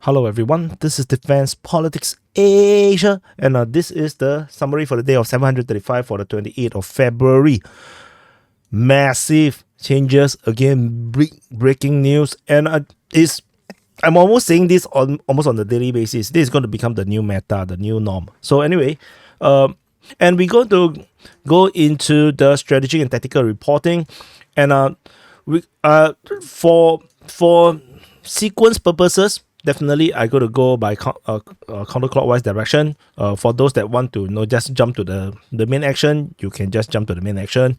Hello everyone, this is Defense Politics Asia, and this is the summary for the day of 735 for the 28th of February. Massive changes again, breaking news, and I'm almost saying this almost on the daily basis. This is going to become the new meta, the new norm. So anyway, and we're going to go into the strategic and tactical reporting, and for sequence purposes, definitely I got to go by counterclockwise direction. For those that want to just jump to the main action, you can just jump to the main action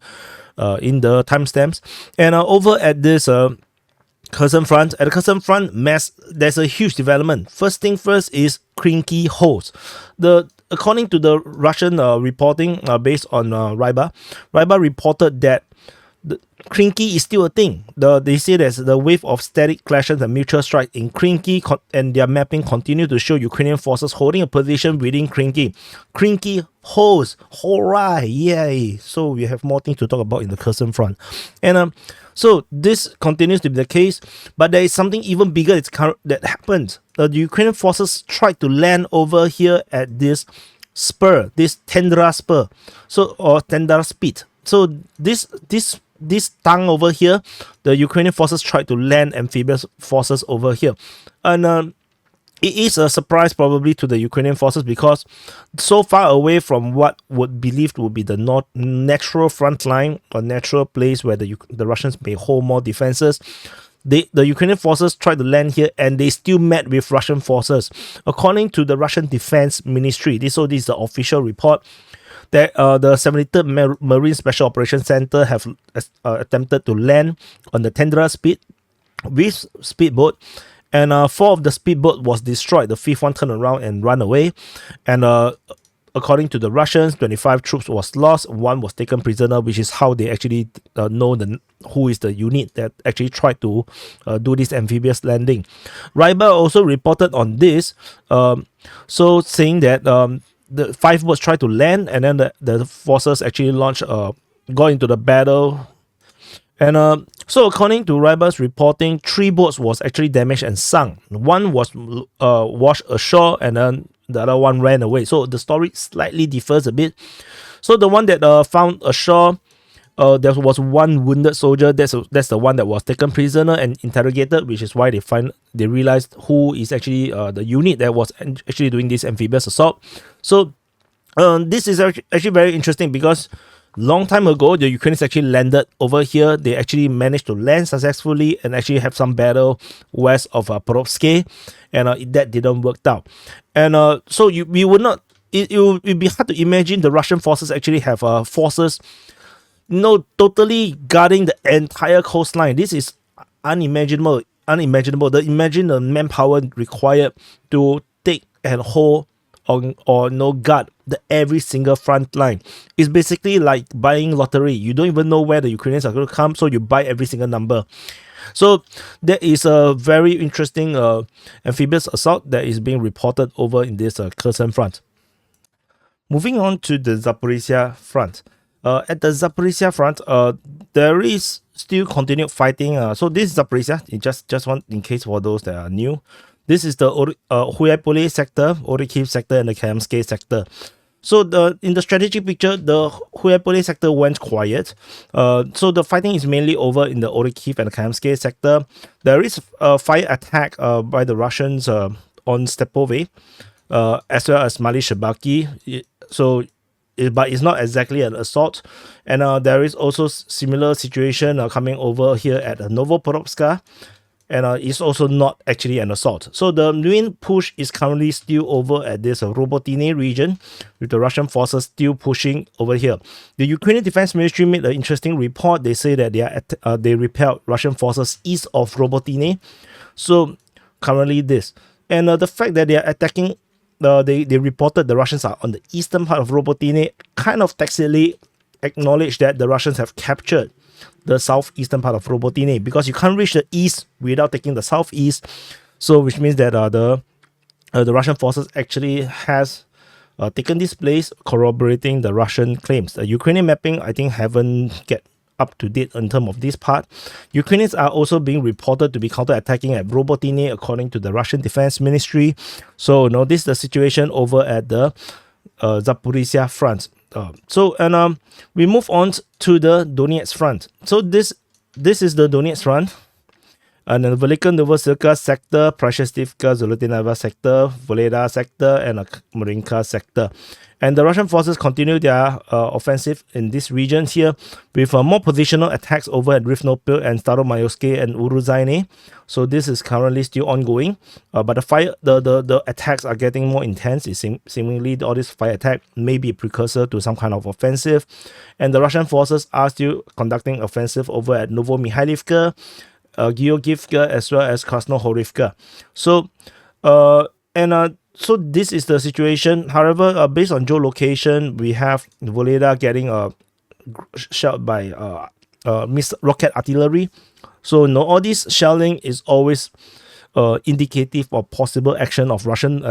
in the timestamps. And over at this Kherson Front, at the Kherson Front, there's a huge development. First thing first is Krinky holes. According to the Russian reporting based on Ryba reported that the Krinky is still a thing. They say there's the wave of static clashes and mutual strike in Krinky, and their mapping continue to show Ukrainian forces holding a position within Krinky. Krinky holds, alright, yay! So we have more things to talk about in the Kherson Front, and so this continues to be the case. But there is something even bigger that happened. The Ukrainian forces tried to land over here at this spur, this Tendra spur, or Tendra spit. So this tongue over here, the Ukrainian forces tried to land amphibious forces over here, and it is a surprise probably to the Ukrainian forces because so far away from what would believed would be the natural front line or natural place where the Russians may hold more defenses. The Ukrainian forces tried to land here and they still met with Russian forces. According to the Russian Defense Ministry, this is the official report, that the 73rd Marine Special Operations Center have attempted to land on the Tendra Spit with speedboat, and 4 of the speedboat was destroyed. The 5th one turned around and ran away, and according to the Russians, 25 troops was lost, 1 was taken prisoner, which is how they actually know who is the unit that actually tried to do this amphibious landing. Ryba also reported on this, so saying that the 5 boats tried to land, and then the forces actually got into the battle. And so according to Ryba's reporting, 3 boats was actually damaged and sunk. 1 was washed ashore, and then the other one ran away. So the story slightly differs a bit. So the one that found ashore, there was 1 wounded soldier. That's the one that was taken prisoner and interrogated, which is why they realized who is actually the unit that was actually doing this amphibious assault. So this is actually very interesting because long time ago the Ukrainians actually landed over here. They actually managed to land successfully and actually have some battle west of Porovske, and that didn't work out. And so we would not. It would be hard to imagine the Russian forces actually have forces totally guarding the entire coastline. This is unimaginable. Imagine the manpower required to take and hold or guard every single front line. It's basically like buying lottery. You don't even know where the Ukrainians are going to come, so you buy every single number. So there is a very interesting amphibious assault that is being reported over in this Kherson Front. Moving on to the Zaporizhzhia Front. At the Zaporizhzhia Front, there is still continued fighting. So this is Zaporizhzhia, just one in case for those that are new. This is the Huaypole sector, Orikhiv sector, and the Kreminna sector. So in the strategic picture, the Huaypole sector went quiet. So the fighting is mainly over in the Orikhiv and the Kreminna sector. There is a fire attack by the Russians on Stepove, as well as Mali Shabaki. But it's not exactly an assault. And there is also similar situation coming over here at Novoporovska. And it's also not actually an assault. So the main push is currently still over at this Robotine region, with the Russian forces still pushing over here. The Ukrainian Defense Ministry made an interesting report. They say that they repelled Russian forces east of Robotine. So currently this. And the fact that they are attacking, they reported the Russians are on the eastern part of Robotine, kind of tacitly acknowledge that the Russians have captured the southeastern part of Robotine, because you can't reach the east without taking the southeast. So which means that the Russian forces actually has taken this place, corroborating the Russian claims. The Ukrainian mapping, I think, haven't get up to date in terms of this part. Ukrainians are also being reported to be counter-attacking at Robotine, according to the Russian Defense Ministry. So, this is the situation over at the Zaporizhzhia Front. We move on to the Donetsk Front. So this is the Donetsk Front. And the Velika Novosibirsk sector, Prashestivka, Zolotinova sector, Voleda sector, and Marinka sector. And the Russian forces continue their offensive in these regions here with more positional attacks over at Rivnopil and Staromayoske and Uruzhaine. So this is currently still ongoing. But the attacks are getting more intense. Seemingly all this fire attack may be a precursor to some kind of offensive. And the Russian forces are still conducting offensive over at Novomikhailivka, Georgievka, as well as Krasnohorivka. So this is the situation. However, based on geolocation, we have Voleda getting shelled by rocket artillery. So all this shelling is always indicative of possible action of Russian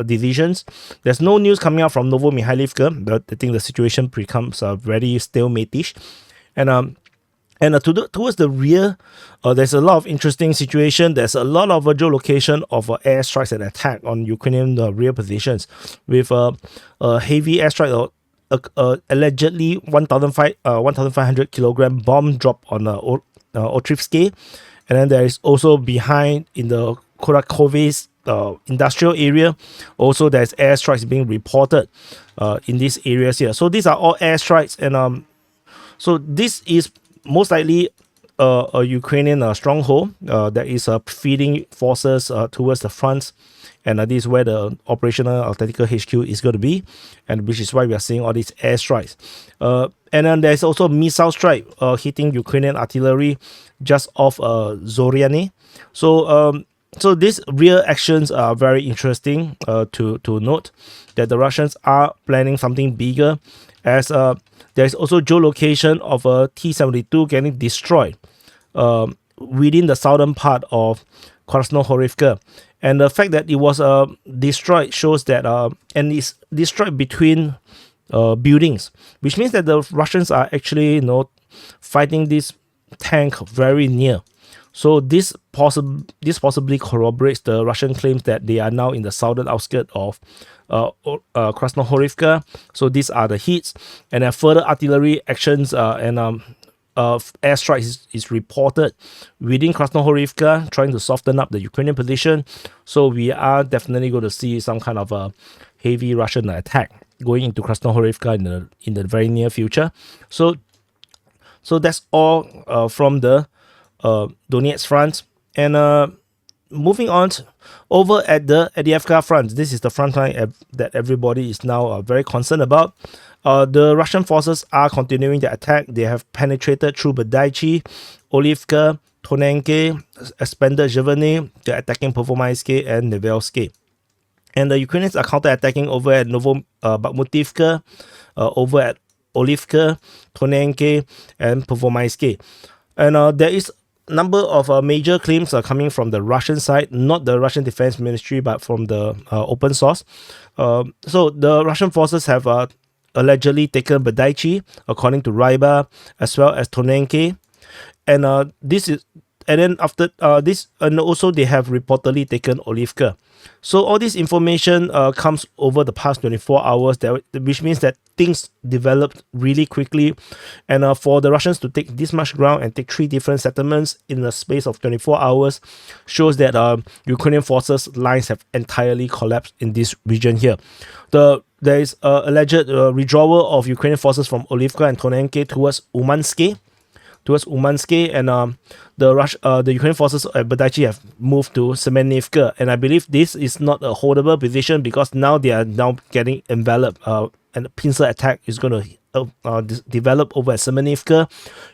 divisions. There's no news coming out from Novomikhailivka, but I think the situation becomes very stalemate-ish. Towards the rear, there's a lot of interesting situation. There's a lot of geolocation of airstrikes and attack on Ukrainian rear positions, with a heavy airstrike, allegedly 1,500 kilogram bomb drop on Otrivske, and then there is also behind in the Kurakoves industrial area. Also, there's airstrikes being reported in these areas here. So these are all airstrikes, and so this is most likely a Ukrainian stronghold that is feeding forces towards the front, and this is where the operational tactical HQ is going to be, and which is why we are seeing all these airstrikes. And then there's also missile strike hitting Ukrainian artillery just off Zoriane. So these rear actions are very interesting to note, that the Russians are planning something bigger, as there's also geolocation of a T-72 getting destroyed within the southern part of Krasnohorivka. And the fact that it was destroyed shows that, and it's destroyed between buildings, which means that the Russians are actually fighting this tank very near. So this possibly corroborates the Russian claims that they are now in the southern outskirts of Krasnohorivka. So these are the hits, and then further artillery actions and airstrikes is reported within Krasnohorivka, trying to soften up the Ukrainian position. So we are definitely going to see some kind of a heavy Russian attack going into Krasnohorivka in the very near future. So that's all from the Donetsk Front. And moving on over at the Avdiivka Front, this is the front line that everybody is now very concerned about. The Russian forces are continuing their attack. They have penetrated through Badaichi, Olivka, Tonenke, expanded Zheveny. They're attacking Pervomaiske and Nevelske. And the Ukrainians are counter-attacking over at Bakhmutivka, over at Olivka, Tonenke, and Pervomaiske. And there is number of major claims are coming from the Russian side, not the Russian Defense Ministry, but from the open source. So the Russian forces have allegedly taken Badaichi, according to Ryba, as well as Tonenke, and this is, and then after this, and also they have reportedly taken Olivka. So all this information comes over the past 24 hours, which means that things developed really quickly. And for the Russians to take this much ground and take 3 different settlements in the space of 24 hours shows that Ukrainian forces lines have entirely collapsed in this region here. There is alleged withdrawal of Ukrainian forces from Olivka and Tonenke towards Umanske. And the Ukrainian forces at Badaichi have moved to Semenivka, and I believe this is not a holdable position because now they are getting enveloped, and a pincer attack is going to develop over at Semenivka.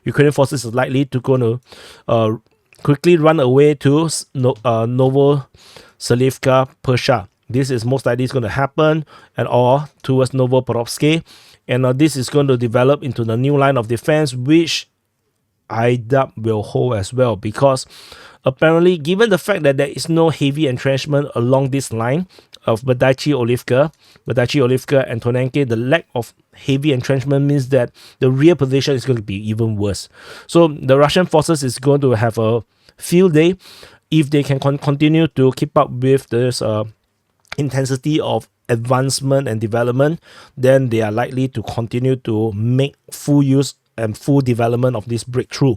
Ukrainian forces is likely to quickly run away to Novoselivka, Persha. This is most likely going to happen, or towards Novoporovske, and this is going to develop into the new line of defense, which I doubt will hold as well, because apparently, given the fact that there is no heavy entrenchment along this line, of Badaichi-Olivka, and Tonenke, the lack of heavy entrenchment means that the rear position is going to be even worse. So the Russian forces is going to have a field day if they can continue to keep up with this intensity of advancement and development. Then they are likely to continue to make full use and full development of this breakthrough.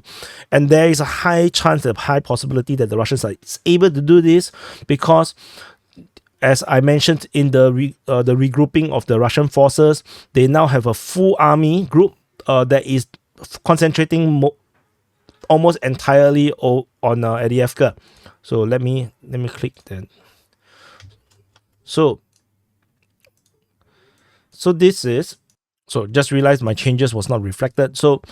And there is a high chance, a high possibility that the Russians are able to do this because, as I mentioned in the regrouping of the Russian forces, they now have a full army group that is concentrating almost entirely on Avdiivka. So let me click that. So this is, so just realized my changes was not reflected. So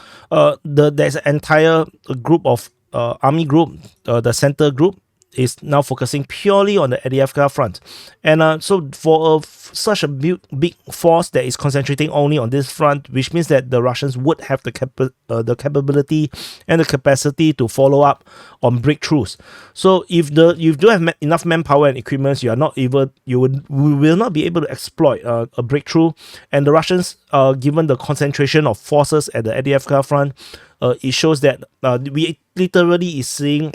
there's an entire group of army group, the center group is now focusing purely on the Avdiivka front. And so for such a big force that is concentrating only on this front, which means that the Russians would have the capability and the capacity to follow up on breakthroughs. So if you don't have enough manpower and equipment, you will not be able to exploit a breakthrough. And the Russians, given the concentration of forces at the Avdiivka front, it shows that we literally is seeing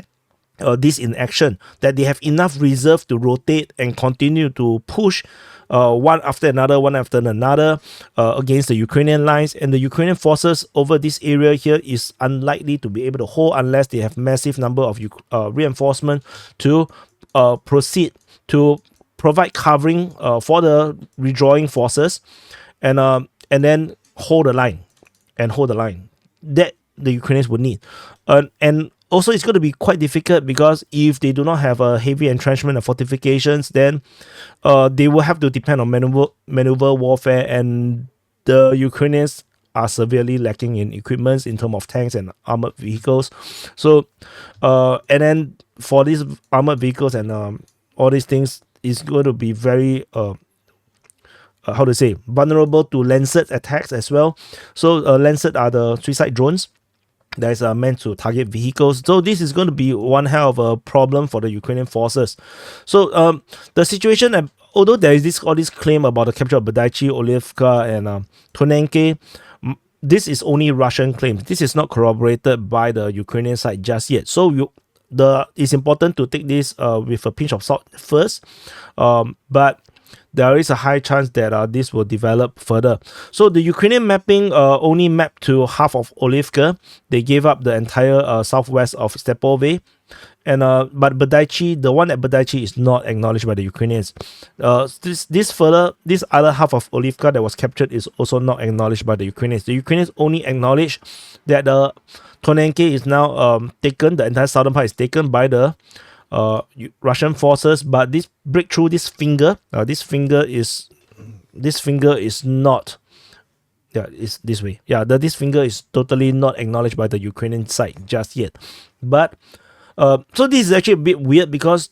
this in action, that they have enough reserve to rotate and continue to push one after another against the Ukrainian lines. And the Ukrainian forces over this area here is unlikely to be able to hold unless they have massive number of reinforcement to proceed to provide covering for the withdrawing forces, and then hold the line that the Ukrainians would need. And also, it's going to be quite difficult because if they do not have a heavy entrenchment and fortifications, then they will have to depend on maneuver warfare, and the Ukrainians are severely lacking in equipment in terms of tanks and armored vehicles. So, and then for these armored vehicles and all these things, is going to be very vulnerable to Lancet attacks as well. So Lancet are the suicide drones that is meant to target vehicles. So this is going to be one hell of a problem for the Ukrainian forces. So the situation, although there is all this claim about the capture of Badaichi-Olivka and Tonenke, this is only Russian claims. This is not corroborated by the Ukrainian side just yet. So it's important to take this with a pinch of salt first. But there is a high chance that this will develop further. So the Ukrainian mapping only mapped to half of Olivka. They gave up the entire southwest of Stepove. And but Badaichi, the one at Badaichi is not acknowledged by the Ukrainians. This other half of Olivka that was captured is also not acknowledged by the Ukrainians. The Ukrainians only acknowledge that Tonenke is now taken. The entire southern part is taken by the Russian forces, but this breakthrough, this finger is not. It's this way. This finger is totally not acknowledged by the Ukrainian side just yet. But so this is actually a bit weird because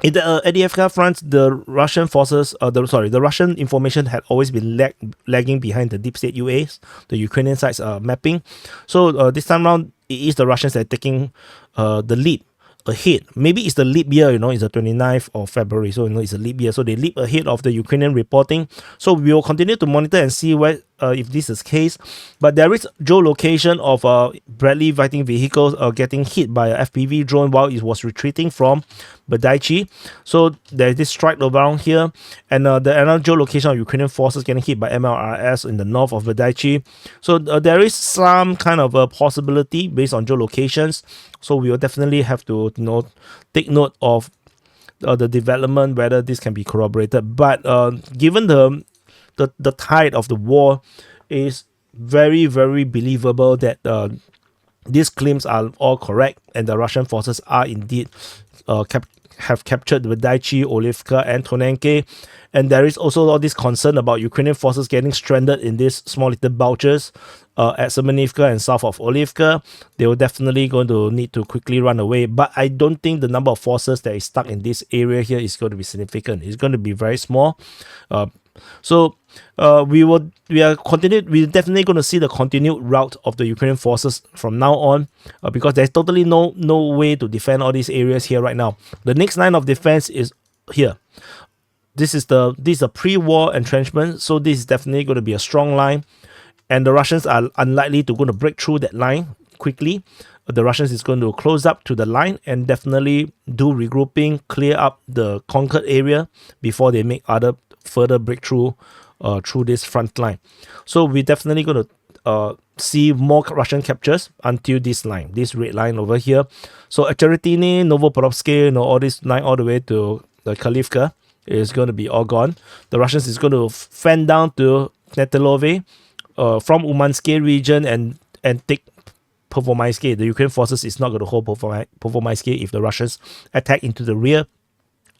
in the Avdiivka front, the Russian forces, the Russian information had always been lagging behind the deep state UAs, the Ukrainian side's mapping. So this time around, it is the Russians that are taking the lead ahead. Maybe it's the leap year, it's the 29th of February, so it's a leap year, so they leap ahead of the Ukrainian reporting. So we will continue to monitor and see where if this is the case. But there is geolocation of Bradley fighting vehicles getting hit by a FPV drone while it was retreating from Badaichi. So there's this strike around here, and another geolocation of Ukrainian forces getting hit by MLRS in the north of Badaichi. So there is some kind of a possibility based on geolocations. So we will definitely have to take note of the development, whether this can be corroborated. But given the tide of the war is very, very believable that these claims are all correct, and the Russian forces are indeed have captured Badaichi, Olivka, and Tonenke. And there is also all this concern about Ukrainian forces getting stranded in these small little bulges at Semenivka and south of Olivka. They were definitely going to need to quickly run away. But I don't think the number of forces that is stuck in this area here is going to be significant. It's going to be very small. So we're definitely going to see the continued rout of the Ukrainian forces from now on, because there's totally no way to defend all these areas here right now. The next line of defense is here. this is a pre-war entrenchment, so this is definitely going to be a strong line, and the Russians are unlikely to going to break through that line quickly. The Russians is going to close up to the line and definitely do regrouping, clear up the conquered area before they make other further breakthrough through this front line. So we're definitely going to see more Russian captures until this line, this red line over here. So Cheretiny, Novoporovsky, all this line all the way to the Khalivka is going to be all gone. The Russians is going to fan down to Netelove from Umansky region and take Pervomaisky. The Ukraine forces is not going to hold Pervomaisky if the Russians attack into the rear.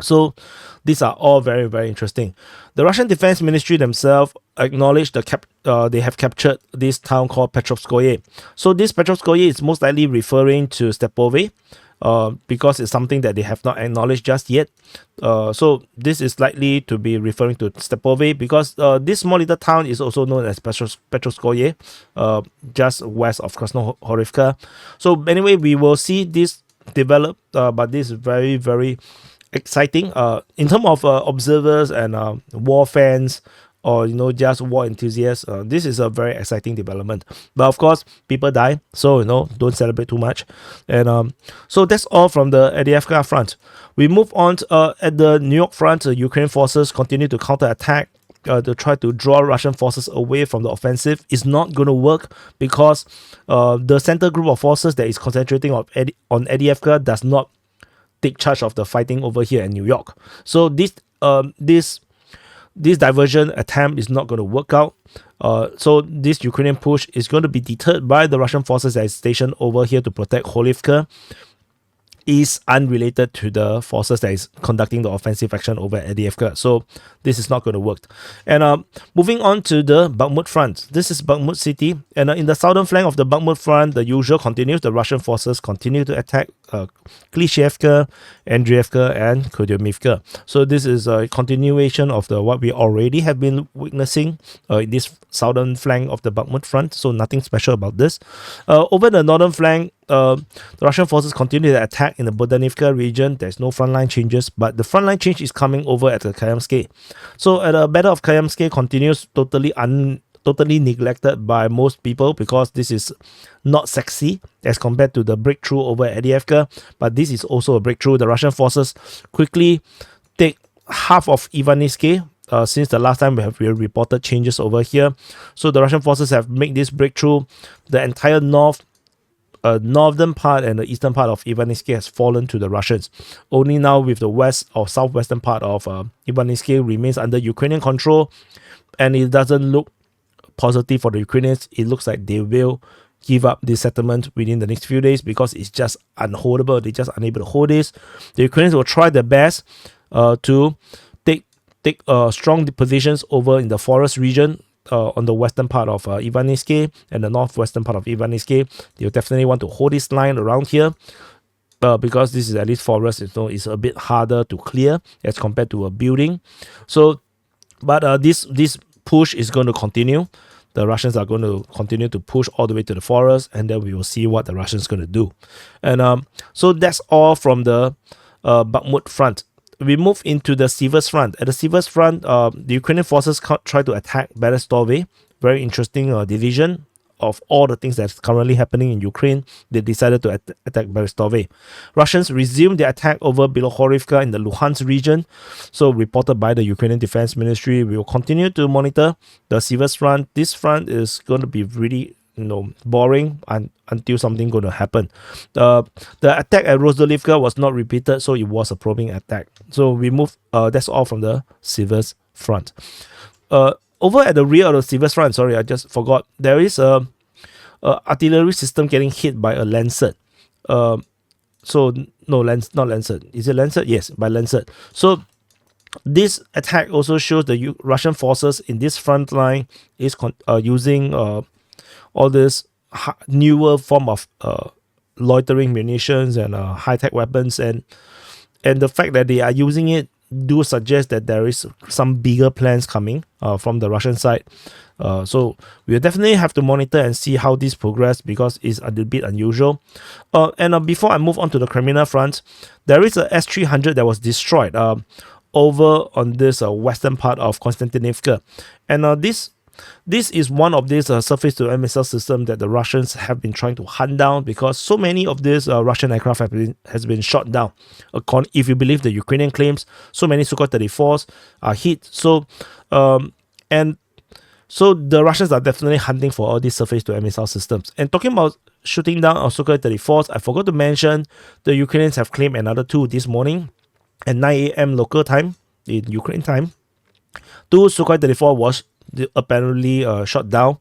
So these are all very, very interesting. The Russian Defense Ministry themselves acknowledged they have captured this town called Petrovskoye. So this Petrovskoye is most likely referring to Stepove, because it's something that they have not acknowledged just yet. So this is likely to be referring to Stepove because this small little town is also known as Petrovskoye, just west of Krasnohorivka. So anyway, we will see this develop, but this is very, very exciting in terms of observers and war fans, or just war enthusiasts. This is a very exciting development, but of course people die, so don't celebrate too much. And so that's all from the AVDIIVKA front. We move on to, at the Niu-York Front. Ukraine forces continue to counterattack to try to draw Russian forces away from the offensive. Is not going to work because the center group of forces that is concentrating on AVDIIVKA does not take charge of the fighting over here in New York. So this diversion attempt is not going to work out. So this Ukrainian push is going to be deterred by the Russian forces that is stationed over here to protect Holivka. Is unrelated to the forces that is conducting the offensive action over AVDIIVKA. So this is not going to work. And moving on to the Bakhmut Front. This is Bakhmut city. And in the southern flank of the Bakhmut Front, the usual continues. The Russian forces continue to attack Klishevka, Andreevka, and Kudyumivka. So this is a continuation of what we already have been witnessing in this southern flank of the Bakhmut Front. So nothing special about this. Over the northern flank, the Russian forces continue to attack in the Bodanivka region. There's no frontline changes, but the frontline change is coming over at the Kayamske. So at the Battle of Kayamske continues totally neglected by most people because this is not sexy as compared to the breakthrough over AVDIIVKA, but this is also a breakthrough. The Russian forces quickly take half of Ivanivske. Since the last time we reported changes over here. So the Russian forces have made this breakthrough. The entire northern part and the eastern part of Ivanivske has fallen to the Russians. Only now with the west or southwestern part of Ivanivske remains under Ukrainian control, and it doesn't look positive for the Ukrainians. It looks like they will give up this settlement within the next few days because it's just unholdable. They're just unable to hold this. The Ukrainians will try their best to take strong positions over in the forest region on the western part of Ivanivske and the northwestern part of Ivanivske. They'll definitely want to hold this line around here because this is at least forest. It's a bit harder to clear as compared to a building. So, but this push is going to continue. The Russians are going to continue to push all the way to the forest, and then we will see what the Russians are going to do. And so that's all from the Bakhmut front. We move into the Siversk Front. At the Siversk Front, the Ukrainian forces try to attack Berestove. Very interesting division of all the things that's currently happening in Ukraine. They decided to attack Berestove. Russians resumed their attack over Bilohorivka in the Luhansk region. So reported by the Ukrainian Defense Ministry. We will continue to monitor the Siversk Front. This front is going to be really boring until something going to happen. The attack at Rozdolivka was not repeated, so it was a probing attack. So we move. That's all from the Siversk Front. Over at the rear of the Siversk Front, sorry, I just forgot. There is a artillery system getting hit by a Lancet. So no, not Lancet. Is it Lancet? Yes, by Lancet. So this attack also shows the Russian forces in this front line is using all this newer form of loitering munitions and high-tech weapons, and the fact that they are using it do suggest that there is some bigger plans coming from the Russian side. So we'll definitely have to monitor and see how this progress because it's a little bit unusual. And before I move on to the Kreminna Front, there is a S-300 that was destroyed over on this western part of Konstantinivka. And this is one of these surface-to-air missile systems that the Russians have been trying to hunt down, because so many of these Russian aircraft has been shot down. If you believe the Ukrainian claims, so many Sukhoi 34s are hit. So the Russians are definitely hunting for all these surface-to-air missile systems. And talking about shooting down our Sukhoi 34s, I forgot to mention the Ukrainians have claimed another 2 this morning at 9 a.m. local time in Ukraine time. 2 Sukhoi 34 was apparently shot down.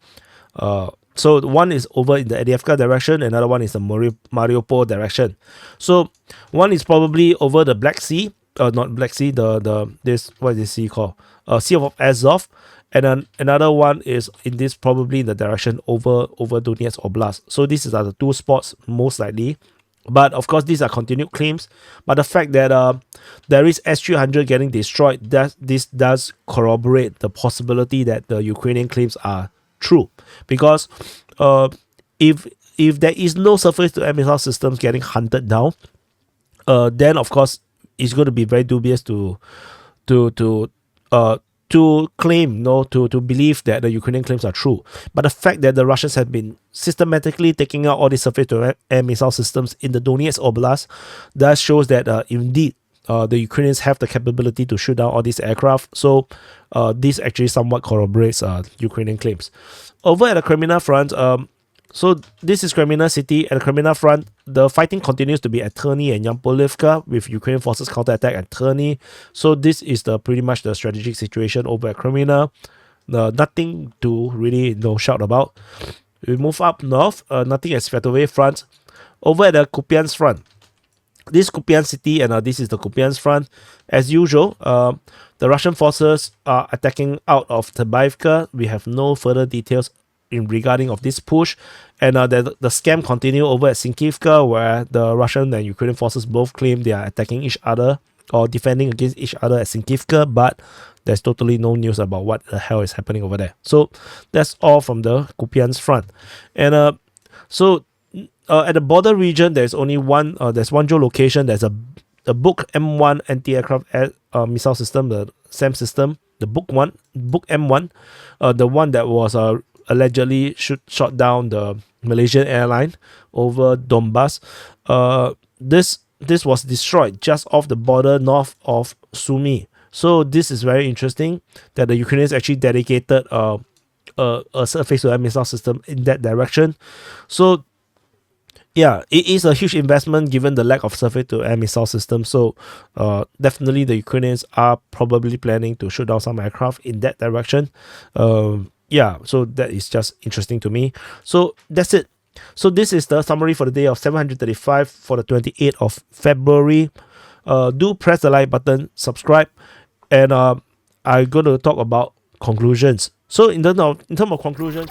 So one is over in the Avdiivka direction, another one is the Mariupol direction. So one is probably over the Black Sea, not Black Sea, this, what is this sea called? Sea of Azov. And then another one is in this, probably in the direction over Donetsk Oblast. So these are the 2 spots most likely. But of course, these are continued claims. But the fact that there is S-300 getting destroyed, this does corroborate the possibility that the Ukrainian claims are true. Because if there is no surface-to-air missile systems getting hunted down, then of course it's going to be very dubious to claim, to believe that the Ukrainian claims are true. But the fact that the Russians have been systematically taking out all these surface-to-air missile systems in the Donetsk Oblast, that shows that indeed the Ukrainians have the capability to shoot down all these aircraft. So this actually somewhat corroborates Ukrainian claims. Over at the Kreminna Front, so this is Kreminna city. At the Kreminna Front, the fighting continues to be at Terny and Yampolivka, with Ukrainian forces counterattack at Terny. So this is pretty much the strategic situation over at Kreminna. Nothing to really shout about. We move up north, nothing at Siversk Front. Over at the Kupyansk Front, this Kupyansk city, and this is the Kupyansk Front. As usual, the Russian forces are attacking out of Zaporizhzhia. We have no further details in regarding of this push. And the scam continue over at Sinkivka, where the Russian and Ukrainian forces both claim they are attacking each other or defending against each other at Sinkivka, but there's totally no news about what the hell is happening over there. So that's all from the Kupyansk Front. And at the border region, there's only one geolocation. There's a Buk M1 anti-aircraft missile system, the SAM system, the Buk M1, the one that was allegedly shot down the Malaysian airline over Donbass. This was destroyed just off the border north of Sumy. So this is very interesting that the Ukrainians actually dedicated a surface-to-air missile system in that direction. So yeah, it is a huge investment given the lack of surface-to-air missile system. So definitely the Ukrainians are probably planning to shoot down some aircraft in that direction. Yeah, so that is just interesting to me. So that's it. So this is the summary for the day of 735 for the 28th of February. Do press the like button, subscribe, and I'm going to talk about conclusions. So in terms of conclusions,